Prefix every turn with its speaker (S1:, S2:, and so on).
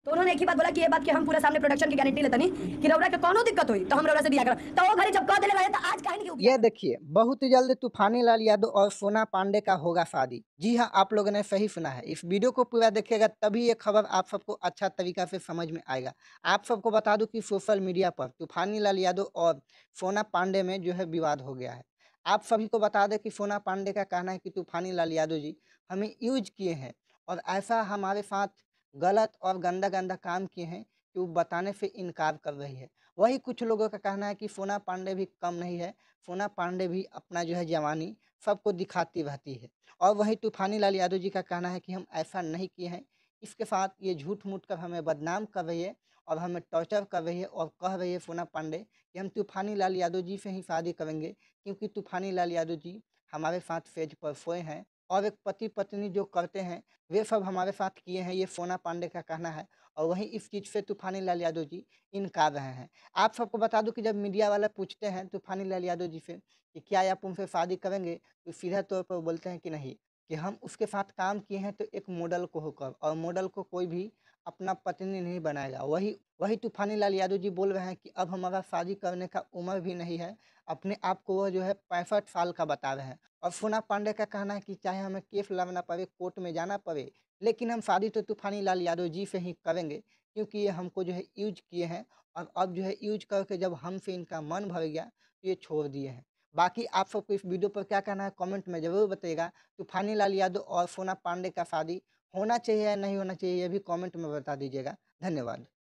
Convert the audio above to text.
S1: तो उन्होंने एक ही बात बोला कि ये बात कि हम पूरा सामने प्रोडक्शन की गारंटी लेतनी कि रउरा के कोनो दिक्कत होई तो हम रउरा से बियाह करब। तो वो घड़ी जब कह देले रहे तो आज काहे नहीं बियाह
S2: ये
S1: करब?
S2: देखिए, बहुत ही जल्द तूफानी लाल यादव और सोना पांडे का होगा शादी। जी हाँ, आप लोगों ने सही सुना है। इस वीडियो को पूरा देखिएगा तभी ये खबर आप सबको अच्छा तरीका से समझ में आएगा। आप सबको बता दूँ कि सोशल मीडिया पर तूफानी लाल यादव और सोना पांडे में जो है विवाद हो गया है। आप सभी को बता दें कि सोना पांडे का कहना है कि तूफानी लाल यादव जी हमें यूज़ किए हैं और ऐसा हमारे साथ गलत और गंदा-गंदा काम किए हैं कि वो बताने से इनकार कर रही है। वहीं कुछ लोगों का कहना है कि सोना पांडे भी कम नहीं है, सोना पांडे भी अपना जो है जवानी सबको दिखाती रहती है। और वहीं तूफानी लाल यादव जी का कहना है कि हम ऐसा नहीं किए हैं, इसके साथ ये झूठ-मूठ कर हमें बदनाम कर रही है और हमें टॉर्चर कर रही है और कह रही है सोना पांडे कि हम तूफानी लाल यादव जी से ही शादी करेंगे क्योंकि तूफानी लाल यादव जी हमारे साथ स्टेज पर सोए हैं और एक पति-पत्नी जो करते हैं, वे सब हमारे साथ किए हैं, ये सोना पांडे का कहना है। और वहीं इस चीज़ से तूफानी लाल यादव जी इनकार रहे हैं। आप सबको बता दूँ कि जब मीडिया वाले पूछते हैं तूफानी लाल यादव जी से कि क्या आप उनसे शादी करेंगे? तो सीधा तौर पर बोलते हैं कि नहीं, कि हम उसके साथ काम किए हैं तो एक मॉडल को होकर और मॉडल को कोई भी अपना पत्नी नहीं बनाएगा। वही वही तूफानी लाल यादव जी बोल रहे हैं कि अब हमारा शादी करने का उम्र भी नहीं है। अपने आप को वह जो है 65 साल का बता रहे हैं। और सोना पांडे का कहना है कि चाहे हमें केस लड़ना पड़े, कोर्ट में जाना पड़े, लेकिन हम शादी तो तूफानी लाल यादव जी से ही करेंगे क्योंकि ये हमको जो है यूज़ किए हैं और अब जो है यूज़ करके जब हमसे इनका मन भर गया, तो ये छोड़ दिए हैं। बाकी आप सबको इस वीडियो पर क्या कहना है कमेंट में ज़रूर बताइएगा। तूफानी लाल यादव और सोना पांडे का शादी होना चाहिए या नहीं होना चाहिए, ये भी कमेंट में बता दीजिएगा। धन्यवाद।